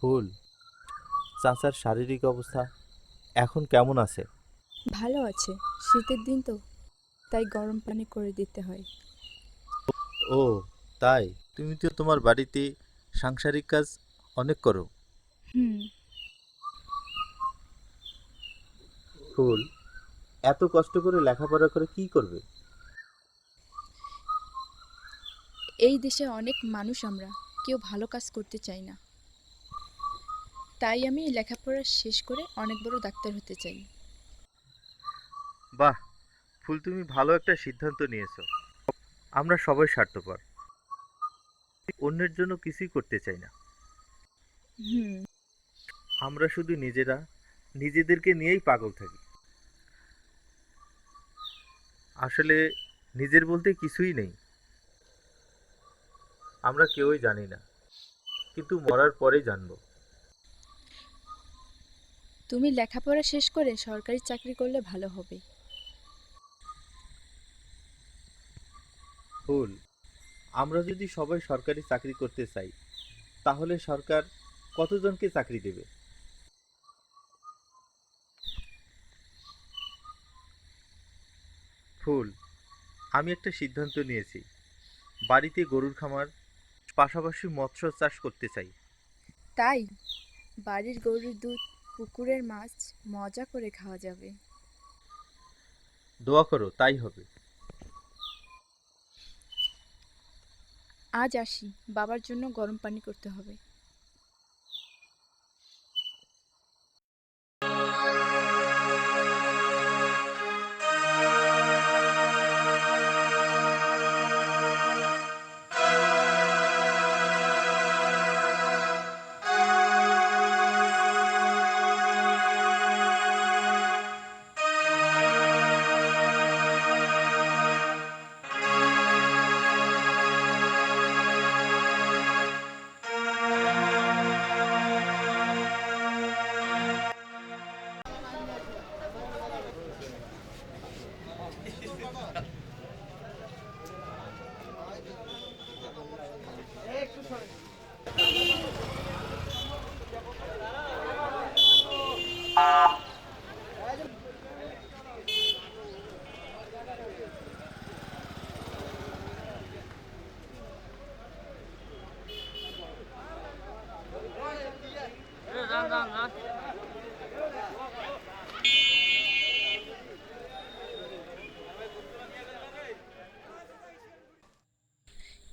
ফুল, চাচার শারীরিক অবস্থা এখন কেমন আছে? ভালো আছে। শীতের দিন তো, তাই গরম পানি করে দিতে হয়। ও, তাই? তুমি তো তোমার বাড়িতে সাংসারিক কাজ অনেক করো। হুম। ফুল, এত কষ্ট করে লেখাপড়া করে কি করবে? এই দেশে অনেক মানুষ আমরা, কেউ ভালো কাজ করতে চাই না। তাই আমি লেখাপড়া শেষ করে অনেক বড় ডাক্তার হতে চাই। বাহ, ফুল তুমি ভালো একটা সিদ্ধান্ত নিয়েছো। আমরা সবাই স্বার্থপর, অন্যের জন্য কিছুই করতে চাই না। হুম। আমরা শুধু নিজেদেরকে নিয়েই পাগল থাকি। আসলে নিজের বলতে কিছুই নেই। আমরা কেউই জানি না, কিন্তু মরার পরেই জানবো। তুমি লেখাপড়া শেষ করে সরকারি চাকরি করলে ভালো হবে। ফুল, আমরা যদি সবাই সরকারি চাকরি করতে চাই, তাহলে সরকার কতজনকে চাকরি দেবে? ফুল, আমি একটা সিদ্ধান্ত নিয়েছি। বাড়িতে গরুর খামার, পাশাপাশি মৎস্য চাষ করতে চাই। তাই বাড়ির গরুর দুধ, পুকুরের মাছ মজা করে খাওয়া যাবে। দোয়া করো তাই হবে। আজ আসি, বাবার জন্য গরম পানি করতে হবে।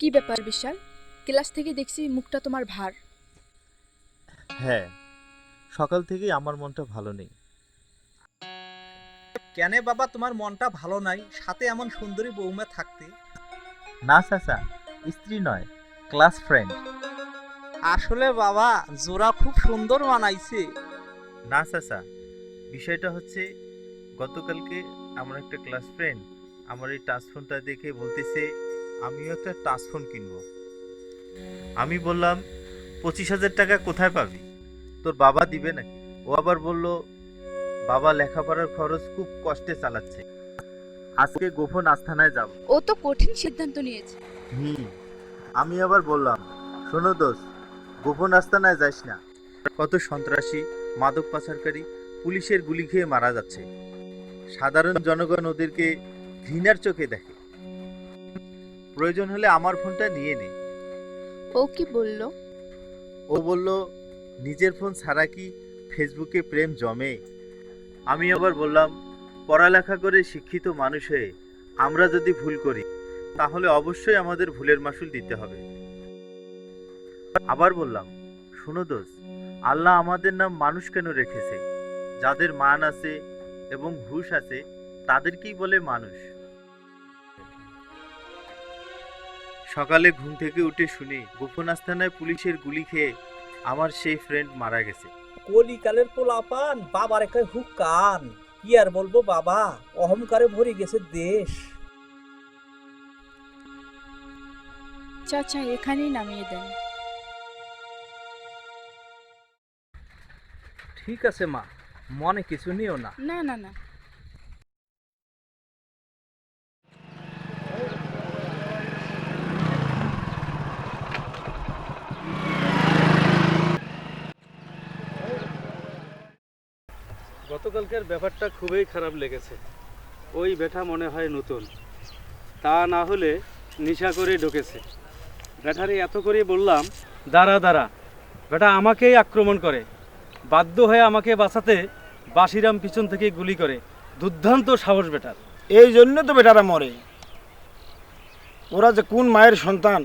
কি ব্যাপার বিশাল? ক্লাস থেকে দেখছি মুখটা তোমার ভার। হ্যাঁ, সকাল থেকেই আমার মনটা ভালো নেই। কেনে বাবা তোমার মনটা ভালো নাই সাথে এমন সুন্দরী বৌমা থাকতে? না চাচা, স্ত্রী নয়, ক্লাস ফ্রেন্ড। আসলে বাবা জোড়া খুব সুন্দর বানাইছে। না চাচা, বিষয়টা হচ্ছে গতকালকে আমার একটা ক্লাস ফ্রেন্ড আমার এই টাচ ফোনটা দেখে বলতেছে আমিও একটা টাচ ফোন কিনবো। আমি বললাম 25,000 টাকা কোথায় পাবি, তোর বাবা দিবে নাকি? ও আবার বলল বাবা লেখাপড়ার খরচ খুব কষ্টে চালাচ্ছে, আজকে গোপন আস্থানায় যাব। ও তো কঠিন সিদ্ধান্ত নিয়েছে। হুম, আমি আবার বললাম শোনো দোস্ত, গোপন আস্তানায় যাস না। কত সন্ত্রাসী, মাদক পাচারকারী পুলিশের গুলি খেয়ে মারা যাচ্ছে। সাধারণ জনগণ ওদেরকে ঘৃণার চোখে দেখে। প্রয়োজন হলে আমার ফোনটা নিয়ে নে। ও কি বলল? ও বলল নিজের ফোন ছাড়া কি ফেসবুকে প্রেম জমে? আমি আবার বললাম পড়ালেখা করে শিক্ষিত মানুষ হয়ে আমরা যদি ভুল করি, তাহলে অবশ্যই আমাদের ভুলের মাসুল দিতে হবে। আবার বললাম শোনো দোস্ত, আল্লাহ আমাদের নাম মানুষ কেন রেখেছে? যাদের মান আছে এবং হুঁশ আছে তাদেরকেই বলে মানুষ। সকালে ঘুম থেকে উঠে শুনি গোপন আস্তানায় পুলিশের গুলি খেয়ে আমার সেই ফ্রেন্ড মারা গেছে। কলিকালের পোলাপান বাবার একটা হুক কান, কি আর বলবো বাবা, অহংকারে ভরে গেছে দেশ। চাচা এখানেই নামিয়ে দেন। ঠিক আছে মা, মনে কিছু নিও না। না না না। গতকালকের ব্যাপারটা খুবই খারাপ লেগেছে। ওই বেটা মনে হয় নতুন, তা না হলে নেশা করে ঢুকেছে। বেটারে এত করে বললাম দাঁড়া দাঁড়া, বেটা আমাকেই আক্রমণ করে। বাধ্য হয়ে আমাকে বাঁচাতে বাসিরাম পিছন থেকে গুলি করে। দুর্দান্ত সাহস বেটার। এই জন্য তো বেটারা মরে। ওরা যে কোন মায়ের সন্তান,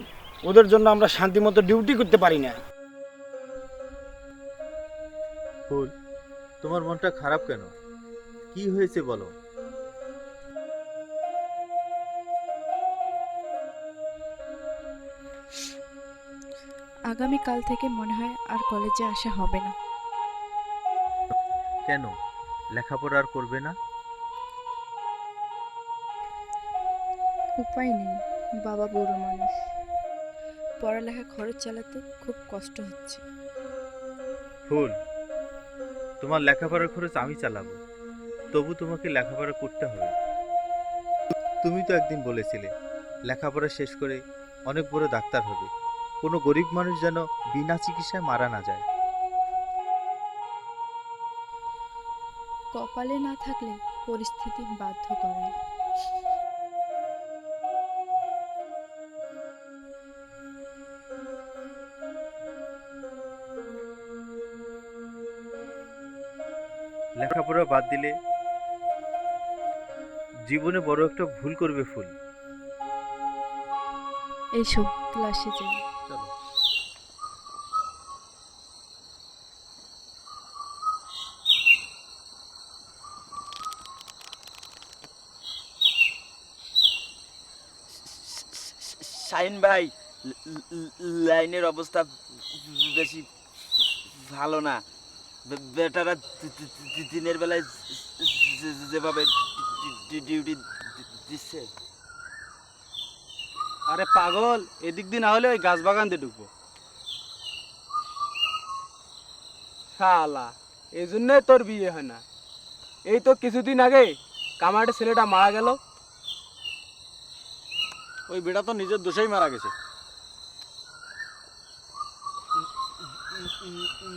ওদের জন্য আমরা শান্তিমতো ডিউটি করতে পারি না। ফুল, তোমার মনটা খারাপ কেন? কি হয়েছে বলো। আগামীকাল থেকে মনে হয় আর কলেজে আসা হবে না। কেন, লেখাপড়া আর করবে না? উপায় নেই, বাবা বুড়ো মানুষ, পড়ালেখা খরচ চালাতে খুব কষ্ট হচ্ছে। ফুল, তোমার লেখাপড়ার খরচ আমি চালাবো, তবু তোমাকে লেখাপড়া করতে হবে। তুমি তো একদিন বলেছিলে লেখাপড়া শেষ করে অনেক বড় ডাক্তার হবে, কোনো গরিব মানুষ যেন বিনা চিকিৎসায় মারা না যায়। কপালে না থাকলে পরিস্থিতি বাধ্য করে। লেখাপড়া বাদ দিলে জীবনে বড় একটা ভুল করবে ফুল। এসো ক্লাসে যাই। চলো। শাহিন ভাই, লাইনের অবস্থা বেশি ভালো না। বেটারা দিনের বেলায় যেভাবে ডিউটি দিচ্ছে। আরে পাগল, এদিক দিয়ে না হলে ওই গাছ বাগান দিয়ে ঢুকবো। শালা, এই জন্যই তোর বিয়ে হয় না। এই তো কিছুদিন আগে কামারের ছেলেটা মারা গেল। ওই বেটা তো নিজের দোষেই মারা গেছে।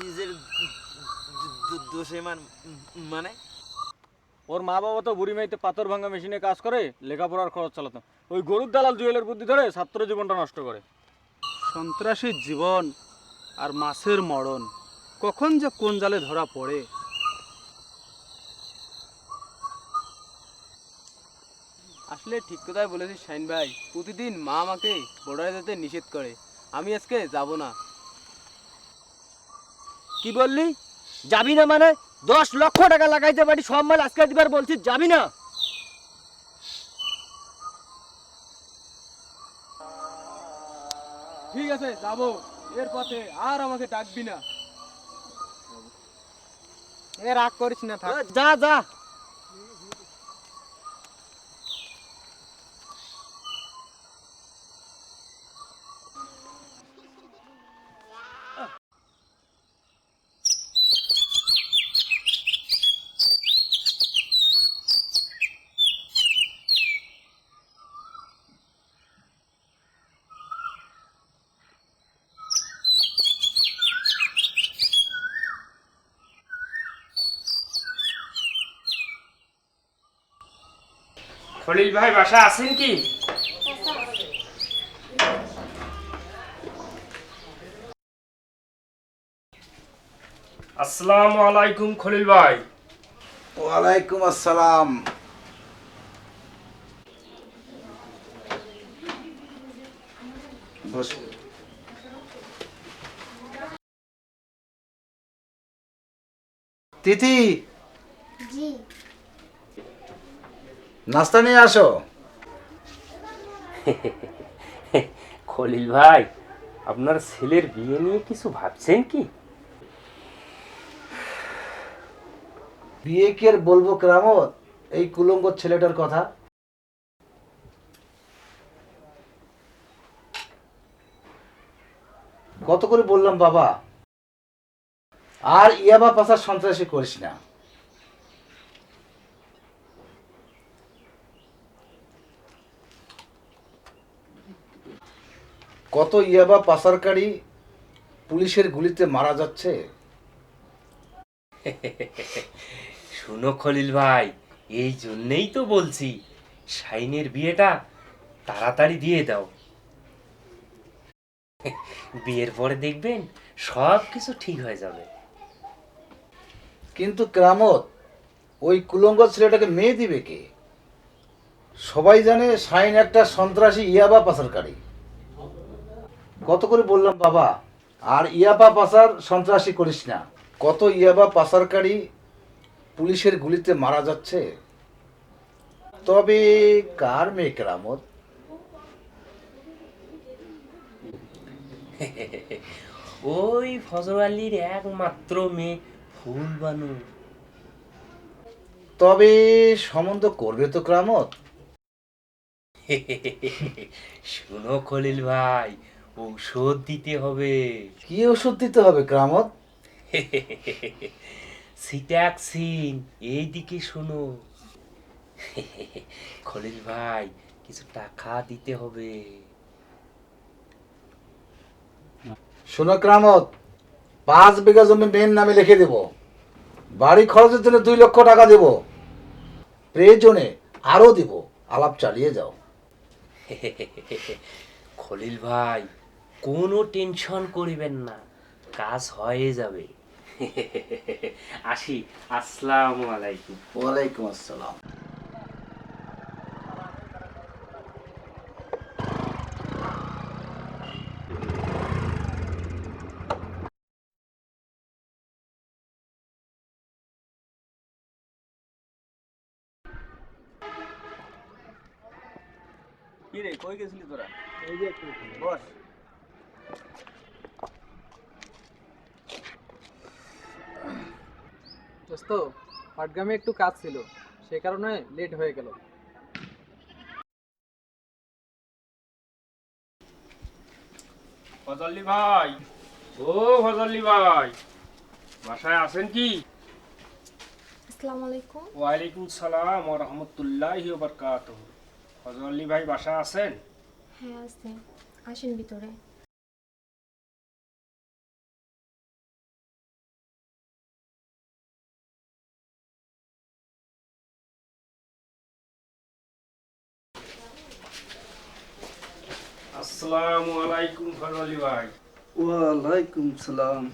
নিজের দোষে মানে ওর মা বাবা তো বুড়ি মাইতে পাথর ভাঙা মেশিনে কাজ করে, লেখাপড়ার খরচ চালাতো। ওই গরুর দালাল জুয়েলের বুদ্ধি ধরে ছাত্র জীবনটা নষ্ট করে। সন্ত্রাসীর জীবন আর মাছের মরণ, কখন যে কোন জালে ধরা পড়ে। আসলে ঠিক কথাই বলেছিস শাহিন ভাই। প্রতিদিন মা আমাকে বর্ডারে যেতে নিষেধ করে, আমি আজকে যাব না। কি বললি? যাবি না মানে? 10 লক্ষ টাকা লাগাইতে পারি, সব মাল আজকে দিবার বলছিস, যাবি না? ঠিক আছে, যাব। এর পথে আর আমাকে ডাকবি না। এ রাগ করিস না, থাক। যা যা। খলিল ভাই বাসা আছেন কি? আসসালামু আলাইকুম খলিল ভাই। ওয়ালাইকুম আসসালাম। বস। তিথি, জি নাস্তা নিয়ে আসো। খলিল ভাই, আপনার ছেলের বিয়ে নিয়ে কিছু ভাবছেন কি? বিয়ে কি আর বলবো কেরামত, এই কুলঙ্গ ছেলেটার কথা। কত করে বললাম বাবা, আর ইয়াবা পাশার সন্ত্রাসী করিস না। কত ইয়াবা পাচারকারী পুলিশের গুলিতে মারা যাচ্ছে। শুনো খলিল ভাই, এই জন্যেই তো বলছি শাইনের বিয়েটা তাড়াতাড়ি দিয়ে দাও। বিয়ের পরে দেখবেন সব কিছু ঠিক হয়ে যাবে। কিন্তু কেরামত, ওই কুলঙ্গ ছেলেটাকে মেয়ে দিবে কে? সবাই জানে শাইন একটা সন্ত্রাসী ইয়াবা পাচারকারী। কত করে বললাম বাবা, আর ইয়াবা পাচার সন্ত্রাসী করিস না। কত ইয়াবা পাচারকারী পুলিশের গুলিতে মারা যাচ্ছে। তবে কার মেয়ে কেরামত? ওই ফজর আলীর একমাত্র মেয়ে ফুলবানু। তবে সম্বন্ধ করবে তো কেরামত? শুনো খলিল ভাই, ঔষধ দিতে হবে। কি ওষুধ দিতে হবে কেরামত? সিট্যাক্সিন, এইদিকে শোনো। খলিল ভাই, কিছু টাকা দিতে হবে। শোনো কেরামত, 5 বিঘা জমি মেয়ের নামে লিখে দেব। বাড়ি খরচের জন্য 2 লক্ষ টাকা দেব। প্রয়োজনে আরো দেব। আলাপ চালিয়ে যাও। খলিল ভাই, কোনো টেনশন করিবেন না, কাজ হয়ে যাবে। আসি, আসসালামু আলাইকুম। ওয়ালাইকুম আসসালাম। কি রে, কই গেছিলি তোরা? এই যে একটু বস। দোস্ত, পাটগ্রামে একটু কাজ ছিল, সে কারণে লেট হয়ে গেল। ফজলি ভাই, ও ফজলি ভাই, বাসায় আছেন কি? আসসালামু আলাইকুম। ওয়ালাইকুম সালাম ওয়া রাহমাতুল্লাহি ওয়া বারাকাতুহু। ফজলি ভাই বাসায় আছেন? হ্যাঁ আছে, আসেন ভিতরে। আসসালামু আলাইকুম ফজলি ভাই। ওয়ালাইকুম সালাম।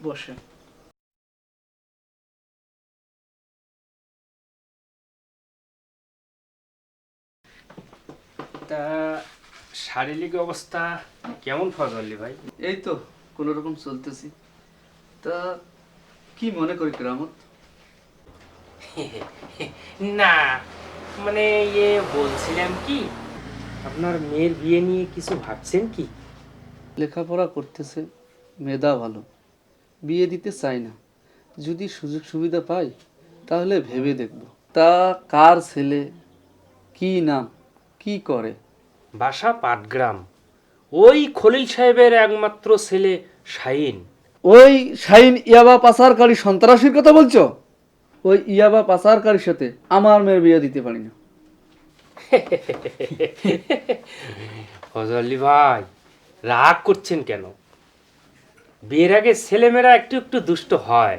বসে। তা শারীরিক অবস্থা কেমন ফজলি ভাই? এই তো কোনো রকম চলতেছি। তা কি মনে করি কেরামত? না, মানে ইয়ে বলছিলাম কি, আপনার মেয়ের বিয়ে নিয়ে কিছু ভাবছেন কি? লেখাপড়া করতেছে, মেধা ভালো, বিয়ে দিতে চাই না। যদি সুযোগ সুবিধা পাই তাহলে ভেবে দেখব। তা কার ছেলে, কি নাম, কি করে? বাসা পাটগ্রাম, ওই খলিল সাহেবের একমাত্র ছেলে শাহিন। ওই শাইন ইয়াবা পাচারকারী সন্ত্রাসীর কথা বলছো? ওই ইয়াবা পাচারকারীর সাথে আমার মেয়ের বিয়ে দিতে পারি না। ফজলি ভাই, রাগ করছেন কেন? বিয়ের আগে ছেলেমেয়েরা একটু একটু দুষ্ট হয়,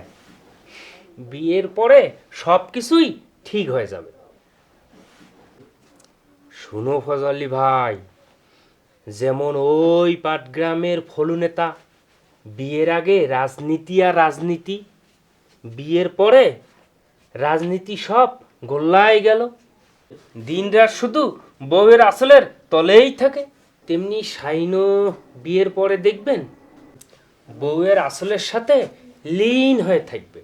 বিয়ের পরে সব কিছুই ঠিক হয়ে যাবে। শুনো ফজলি ভাই, যেমন ওই পাটগ্রামের ফলু নেতা, বিয়ের আগে রাজনীতি আর রাজনীতি, বিয়ের পরে রাজনীতি সব গোল্লায় গেল, দিনরাত শুধু বউয়ের আসলের তলেই থাকে। তেমনি শাইনও বিয়ের পরে দেখবেন বউয়ের আসলের সাথে লীন হয়ে থাকবে।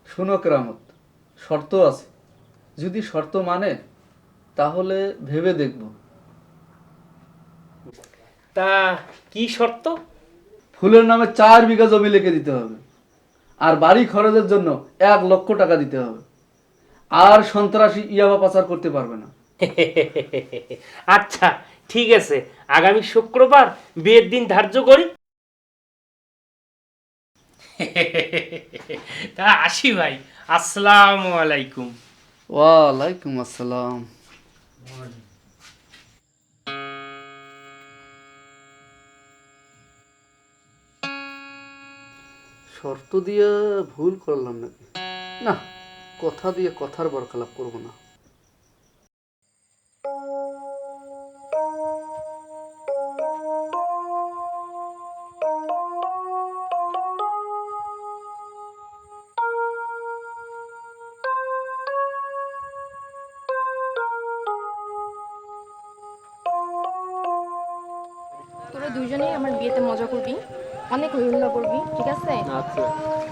শোনো কেরামত, শর্ত আছে। যদি শর্ত মানে তাহলে ভেবে দেখব। তা কি শর্ত? ফুলের নামে 4 বিঘা জমি লিখে দিতে হবে, আর বাড়ি খরচের জন্য 1 লক্ষ টাকা দিতে হবে। আর সন্ত্রাসী ইয়াবা পাচার করতে পারবে না। আচ্ছা ঠিক আছে, আগামী শুক্রবার বিয়ের দিন ধার্য করি। তা আসি ভাই, আসসালামু আলাইকুম। ওয়ালাইকুম আসসালাম। শর্ত দিয়ে ভুল করলাম নাকি? না, কথা দিয়ে কথার বরখেলাপ করব না। তোরা দুইজনেই আমার বিয়েতে মজা করবি, অনেক হই হুল্লা করবি, ঠিক আছে? আচ্ছা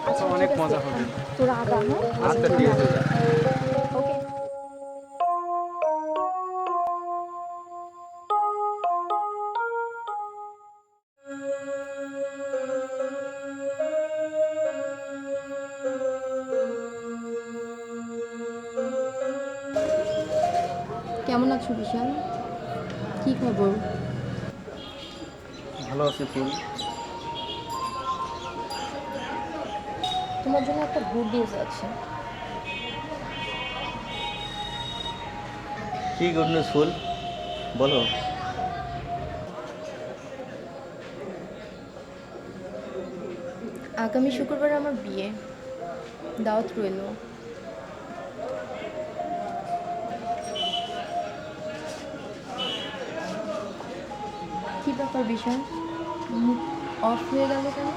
আচ্ছা, অনেক ঠিক আছে। মজা হবে। তোরা আগা, হ্যাঁ? আচ্ছা ঠিক আছে। ওকে। কেমন আছো বিশাল? কি খবর? ভালো আছে ফুল। তোমার জন্য একটা গুড নিউজ আছে। কি গুড নিউজ ফুল, বলো। আগামী শুক্রবার আমার বিয়ে, দাওয়াত রইল। কি ব্যাপার বিশাল, মুখ অফ হয়ে গেল কেন?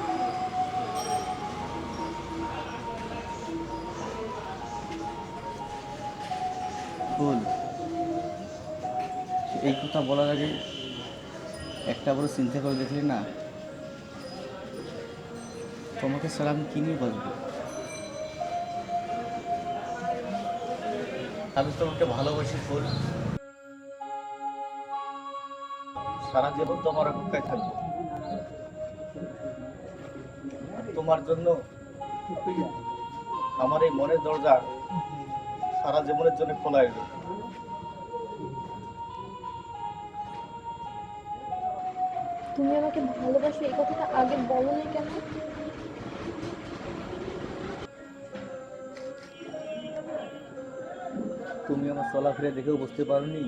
ফুল, এই কথা বলার আগে একটা বড় চিন্তা করে দেখলে না, তোমাকে ছাড়া আমি কি নিয়ে বাঁচবো? আমি তোমাকে ভালোবাসি ফুল, সারা জীবন তোমার অপেক্ষায় থাকবো। আর তোমার জন্য আমার এই মনের দরজা সারা জীবনের জন্য খোলা এলো। তুমি আমাকে ভালোবাসো, এই কথাটা আগে বলোনি কেন? তুমি আমার চলাফেরা দেখেও বুঝতে পারোনি?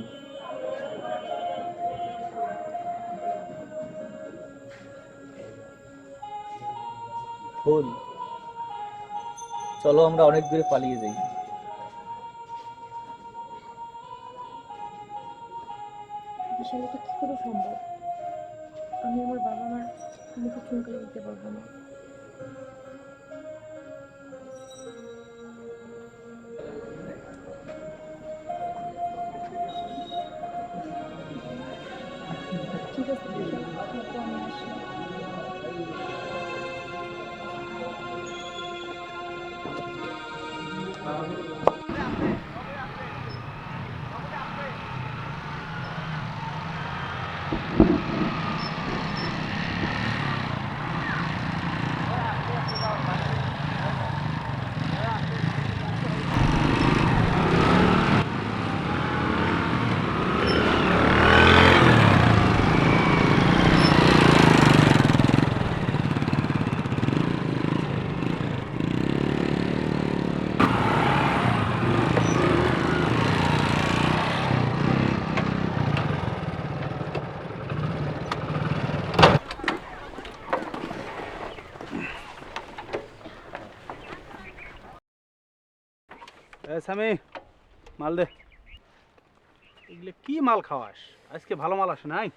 ফুল, চলো আমরা অনেক দূরে পালিয়ে যাই। বিশাল, এটা কি করে সম্ভব? আমি আমার বাবা মার মুখে চুনকালি দিতে পারবো না। ঠিক আছে বিশাল, তারপর আমি আসি। স্বামী, মাল দে। এগুলো কি মাল খাওয়াস? আজকে ভালো মাল আসে নাই।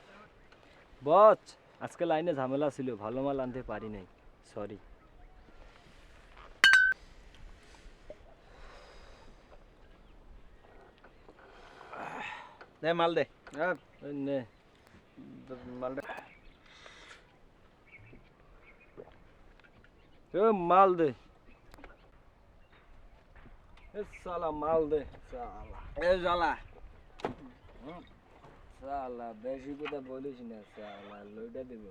বস, আজকে লাইনে ঝামেলা ছিল, ভালো মাল আনতে পারি নাই, সরি। দে মাল দে। নে মাল দে। মাল দে। সালা মাল দে। সালা সালা বেশি কথা বলিস না, সালা লইটা দিব।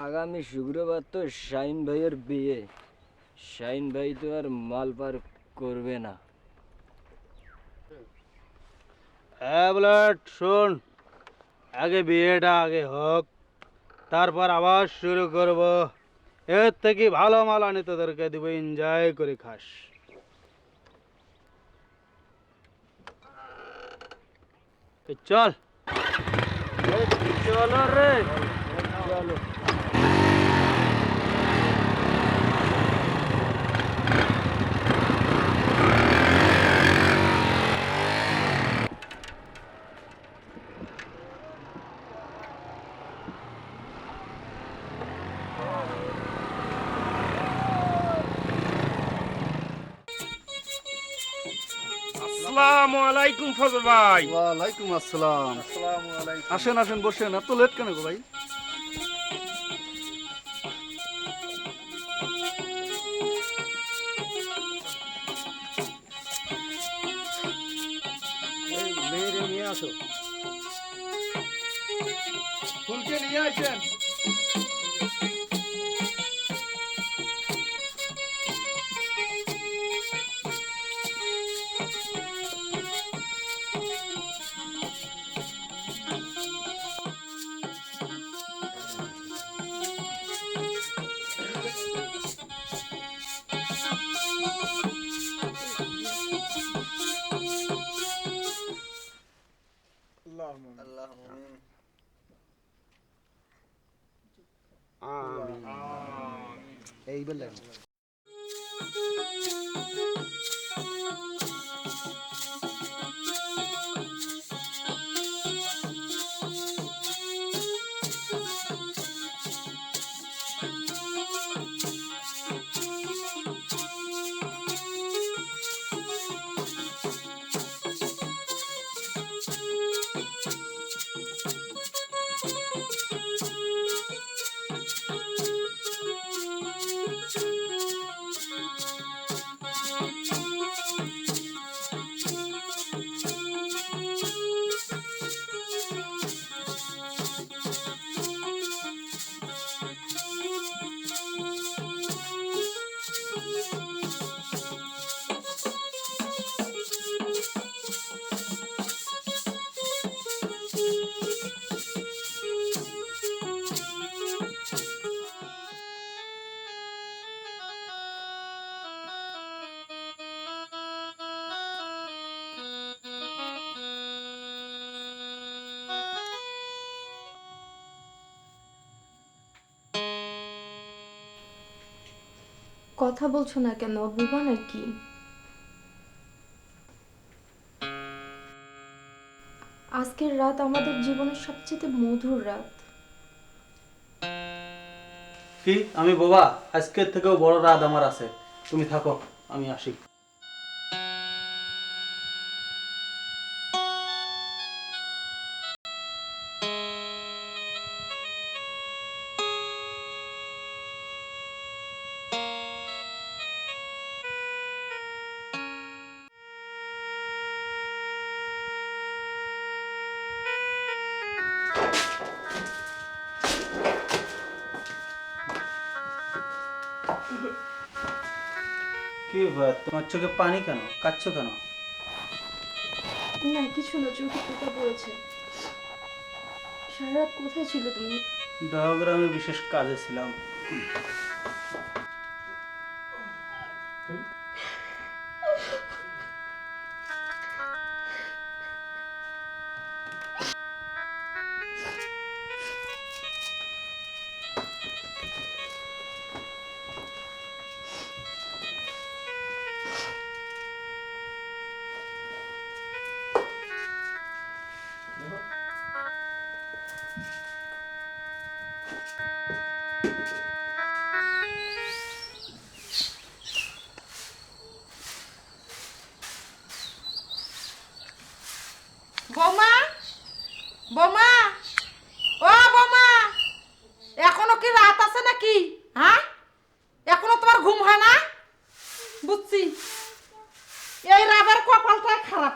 আগামী শুক্রবার তো শাহিন ভাইয়ের বিয়ে, শাহিন ভাই তো আর মাল পার করবে না। হ্যাঁ বুলেট, শোন, আগে বিয়েটা আগে হোক, তারপর আবার শুরু করব। এর থেকে ভালো মাল আনি তোদেরকে দিব, এনজয় করে খাস। চল চলো রে, চলো। আসসালামু আলাইকুম ফজল ভাই। ওয়ালাইকুম আসসালাম। আসেন আসেন, বসেন। এত লেট কেন গো ভাই? মেয়েরে নিয়ে আসো। ফুলকে নিয়ে আসেন। এই বললেন কথা বলছো না কেন? বোবা নাকি? আজকের রাত আমাদের জীবনের সবচেয়ে মধুর রাত। কি আমি বোবা? আজকের থেকেও বড় রাত আমার আছে। তুমি থাকো, আমি আসি। কি ব্যাপার, তোমার চোখে পানি কেন? কাঁদছো কেন? না কিছু না, চোখে পোকা পড়েছে। সারা রাত কোথায় ছিল তুমি? দহগ্রামে বিশেষ কাজে ছিলাম। বৌমা, বৌমা, ও বৌমা, এখনো কি রাত আছে নাকি? হ্যাঁ, এখনো তোমার ঘুম হয় না? বুঝছি, এই রাবের কপালটাই খারাপ।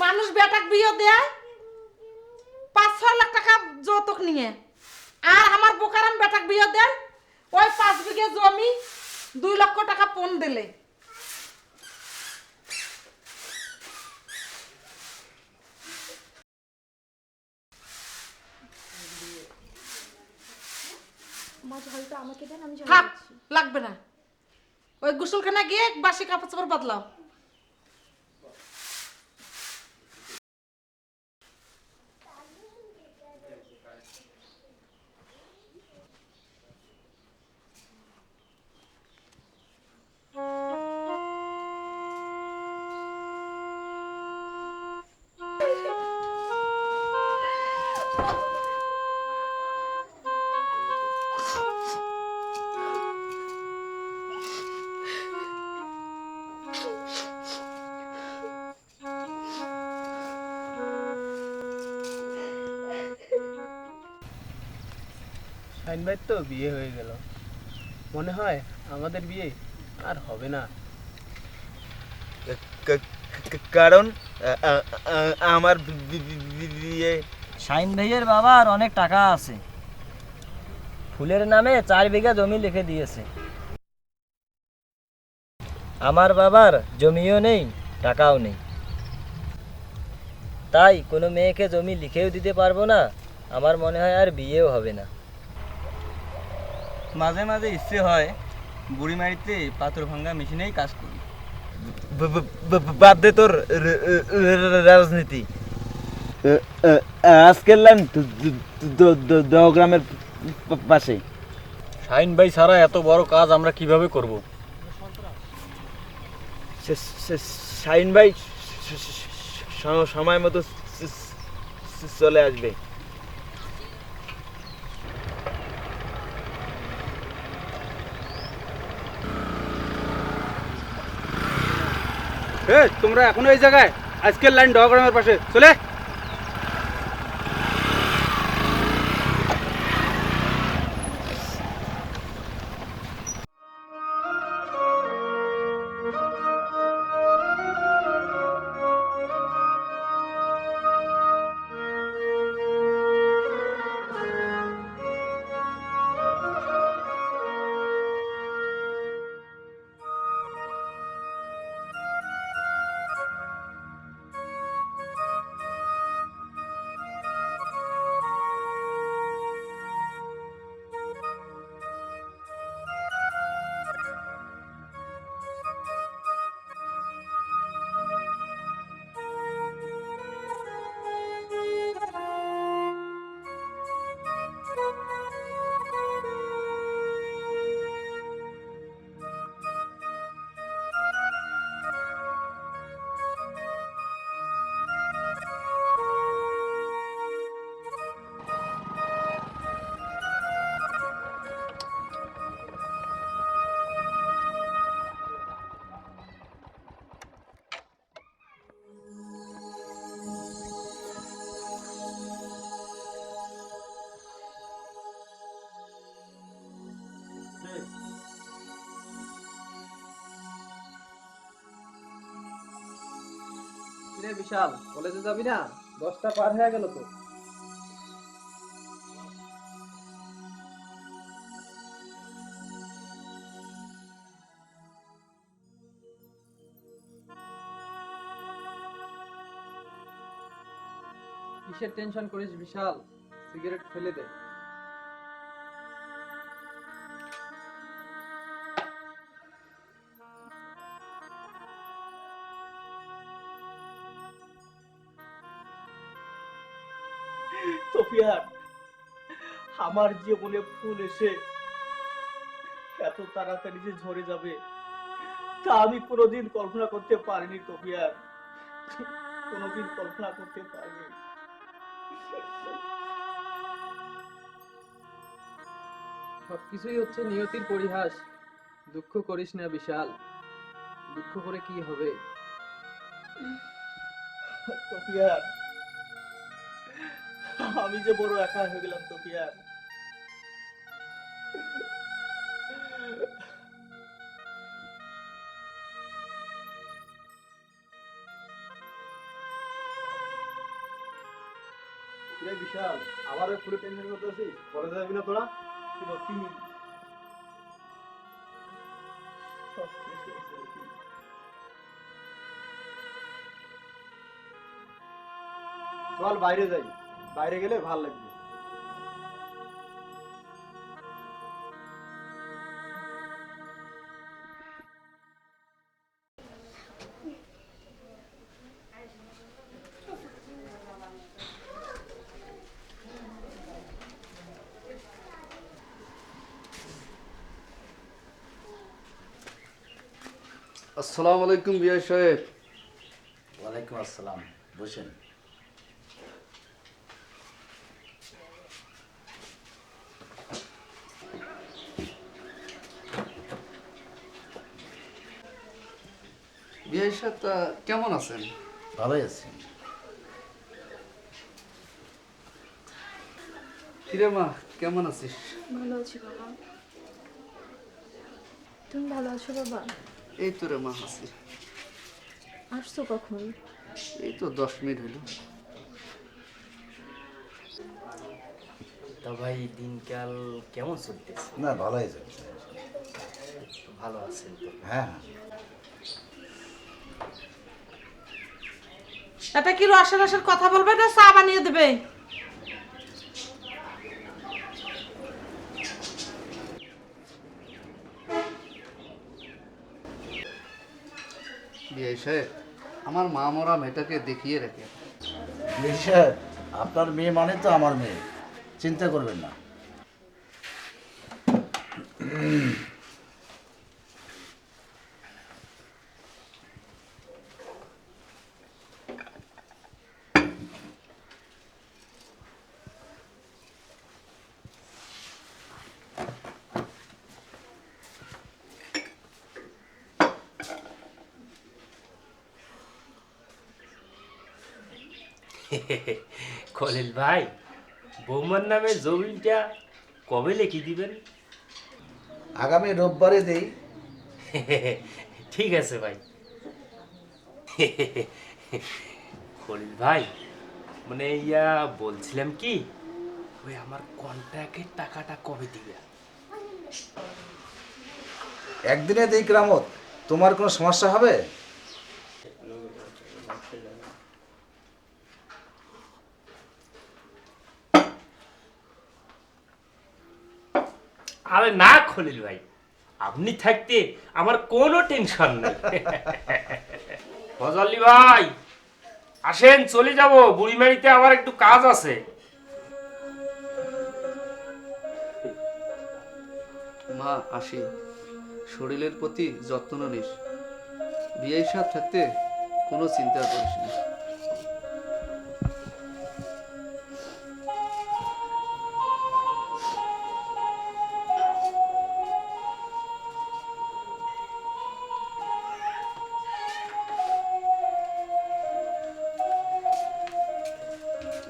মানুষ বেটাক বিয়ে দেয় 5-6 লাখ টাকা যৌতুক নিয়ে, আর আমার বোকারাম বেটাক বিয়ে দেয় ওই 5 বিঘে জমি 2 লক্ষ টাকা পণ দিলে। মা ঝালটা আমাকে দেন, আমি ঝাল থাক, দিচ্ছি। লাগবে না। ওই গোসলখানা গিয়ে বাসি কাপড় চাপড় বদলাও। শাইন ভাই তো বিয়ে হয়ে গেল, মনে হয় আমাদের বিয়ে আর হবে না। কারণ আমার বিয়ে শাইন ভাইয়ের বাবার অনেক টাকা আছে, ফুলের নামে 4 বিঘা জমি লিখে দিয়েছে। আমার বাবার জমিও নেই, টাকাও নেই, তাই কোনো মেয়েকে জমি লিখেও দিতে পারবো না। আমার মনে হয় আর বিয়েও হবে না। মাঝে মাঝে ইচ্ছে হয় বুড়িমারিতে পাথর ভাঙা মেশিনেই কাজ করি। বাদ দে তোর রাজনীতি। আজকের লাইন দহগ্রামের পাশে। শাইন ভাই ছাড়া এত বড় কাজ আমরা কিভাবে করব? শাইন ভাই সময় মতো চলে আসবে। তোমরা এখনো এই জায়গায়? আজকের লাইন ডগ্রামের পাশে, চলে। বিশাল, কলেজে যাবি না? 10টা পার হয়ে গেল তো। কিসের টেনশন করিস বিশাল? সিগারেট ফেলে দে। তোফিয়ার, আমার জীবনে ফুল এসে এত তাড়াতাড়ি যে ঝরে যাবে তা আমি কোনোদিন কল্পনা করতে পারিনি তোফিয়ার, কোনোদিন কল্পনা করতে পারিনি। সবকিছুই হচ্ছে নিয়তির পরিহাস। দুঃখ করিস না বিশাল, দুঃখ করে কি হবে? তোফিয়ার, আমি যে বড় একা হয়ে গেলাম তোফিয়ার। বিশাল, আবার ওই ফুলের টেনশন করতে আছিস? পরে যাবি না তোরা? চল বাইরে যাই, বাইরে গেলে ভাল লাগবে। আসসালামু আলাইকুম বিআই সাহেব। ওয়ালাইকুম আসসালাম, বসেন। বিআই সাহেব, তা কেমন আছেন? ভালোই আছি। কিরে মা, কেমন আছিস? ভালো আছি বাবা। তুমি ভালো আছো বাবা? এই তো রে মা, আছি। আসছো কখন? এই তো 10 মিনিট হলো। তা ভাই দিনকাল কেমন চলতেছে? না, ভালোই চলছে। ভালো আছেন তো? হ্যাঁ। এটা কি রসের রসের কথা বলবে না চা বানিয়ে দেবে? বিয়ে সাহেব, আমার মা মরা মেয়েটাকে দেখিয়ে রেখে। সাহেব, আপনার মেয়ে মানে তো আমার মেয়ে, চিন্তা করবেন না। খলিল ভাই, বৌমার নামে জমিটা কবে লিখে দিবেন? আগামী রোববারে দেই। ঠিক আছে ভাই। খলিল ভাই, মানে ইয়া বলছিলাম কি, ওই আমার কন্ট্রাক্টের টাকাটা কবে দিবে? একদিনে দেই কেরামত, তোমার কোনো সমস্যা হবে? আরে না খলিল ভাই, আপনি থাকতে আমার কোনো টেনশন নেই। ফজলি ভাই আসেন, চলে যাব, বুড়িমারিতে আমার একটু কাজ আছে। মা, আসি। শরীরের প্রতি যত্ন নিস। বিয়ে সাহেব থাকতে কোনো চিন্তা করিস না।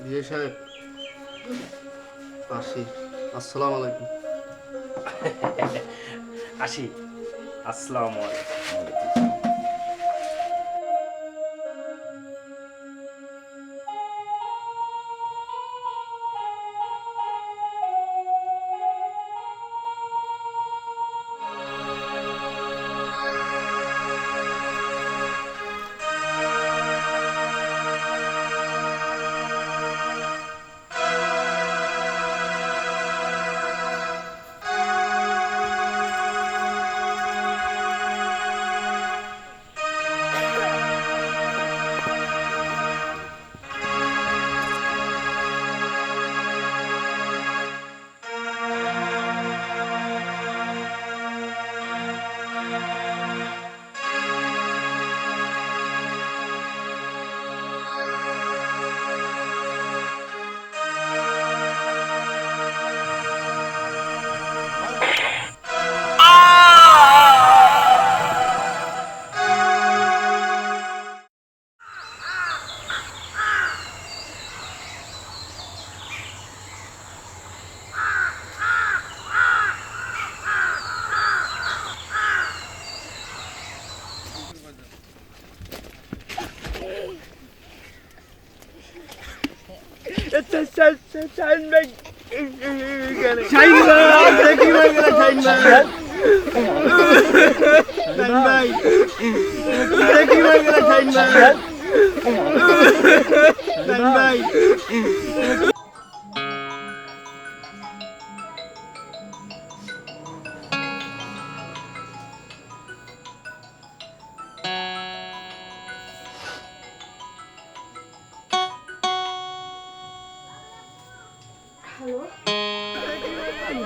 বিয়ে সাহেব, আসি। আসসালামু আলাইকুম। আসি। আসসালামু আলাইকুম।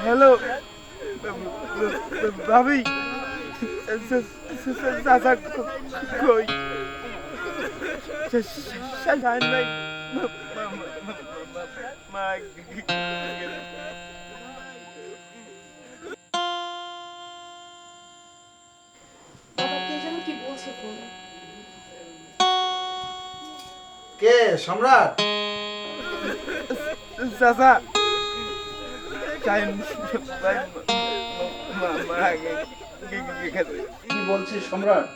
হ্যালো ভাবি, চাচা কই? শাইন ভাই মা বাবা কে যেন কি বলছে ফোনে। কে? সম্রাট? চাচা শাহিন ভাই মারা গেছে। কি বলছিস সম্রাট?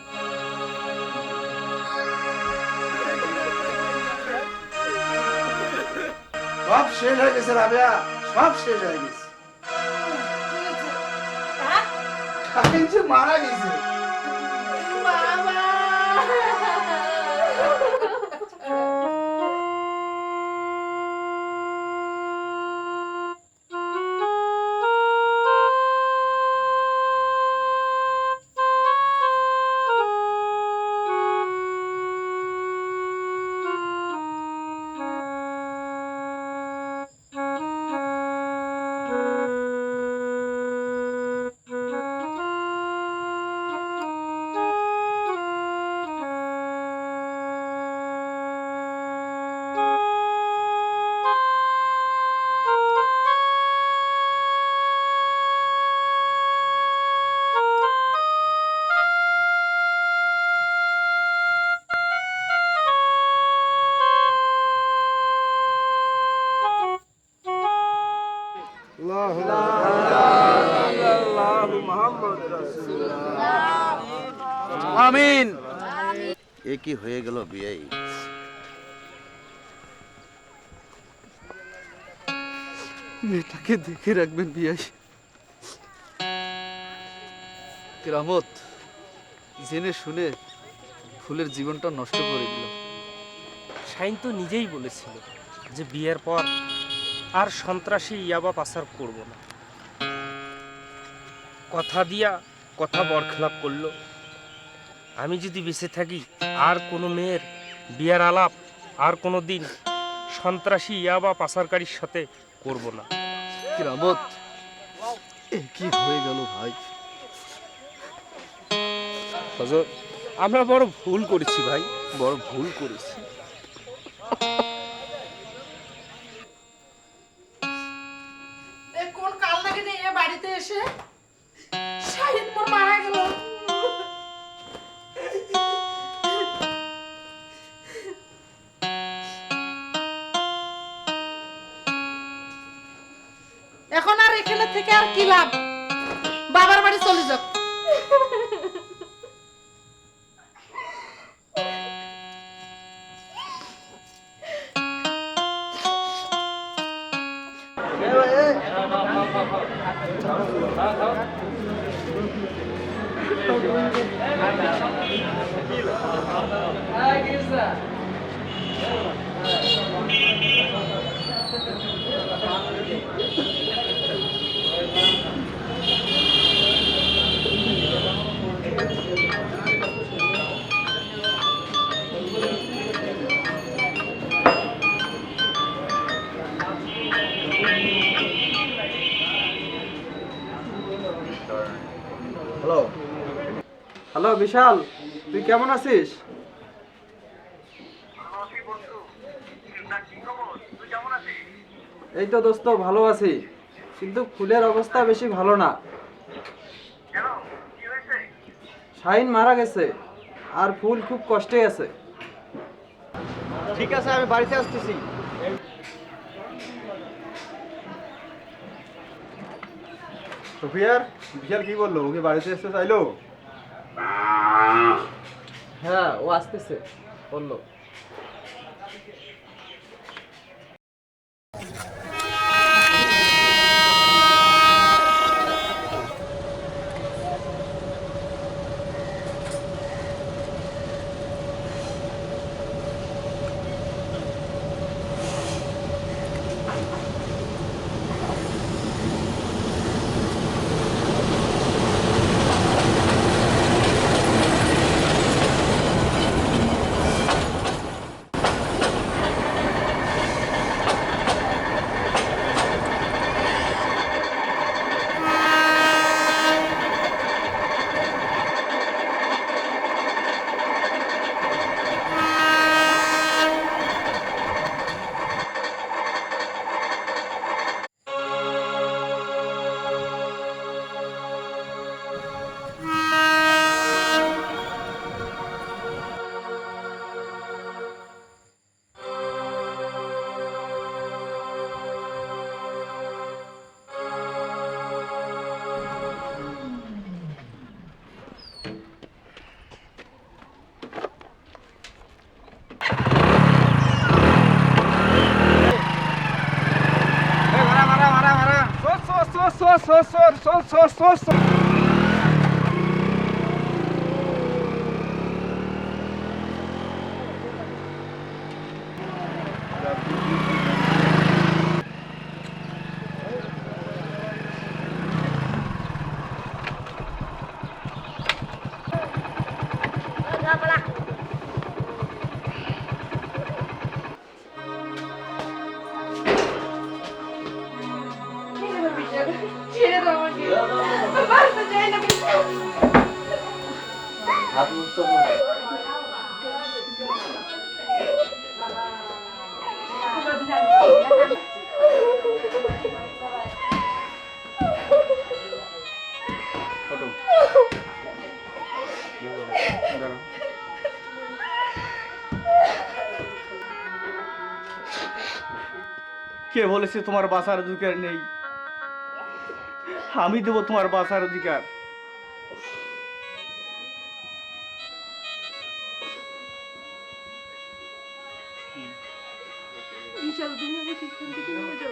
সব শেষ হয়ে গেছে রাবেয়া, সব শেষ হয়ে গেছে। শাহিন যে মারা গেছে। আমিন। এ কি হয়ে গেল বিয়াই? মেয়েটাকে দেখে রাখবেন বিয়াই। কেরামত জেনে শুনে ফুলের জীবনটা নষ্ট করে দিল। শাইন তো নিজেই বলেছিল যে বিয়ের পর আর সন্ত্রাসী ইয়াবা পাচার করব না। কথা দিয়া কথা বরখেলাপ করলো। আমি যদি বেঁচে থাকি আর কোনো মেয়ের বিয়ের আলাপ আর কোনো দিন সন্ত্রাসী ইয়াবা পাচারকারীর সাথে করব না। কেরামত এ কি হয়ে গেল ভাই? হযরত, আমরা বড় ভুল করেছি ভাই, বড় ভুল করেছি। কোন কাল লাগে নিয়ে বাড়িতে এসে শাহিন মোর মারা গেল। এখন আর এখানে থেকে আর কি লাভ? বাবার বাড়ি চলে যাও। হ্যালো হ্যালো বিশাল, তুই কেমন আছিস? এই তো দোস্ত ভালো আছি, কিন্তু ফুলের অবস্থা বেশি ভালো না। শাহিন মারা গেছে আর ফুল খুব কষ্টে আছে। ঠিক আছে, আমি বাড়িতে আসতেছি। সুফিয়ার, বিশাল কি বললো? ওকে বাড়িতে আসতে চাইলো? হ্যাঁ, ও আসতেছে বললো। সর সর সর সর সর সর। ছেড়ে দাও আমাকে, বাঁচতে চাই না। কে বলেছে তোমার বাঁচার অধিকার নেই? আমি দেবো তোমার বাঁচার অধিকার। বিশাল, তুমি আমাকে এখান থেকে নিয়ে যাও।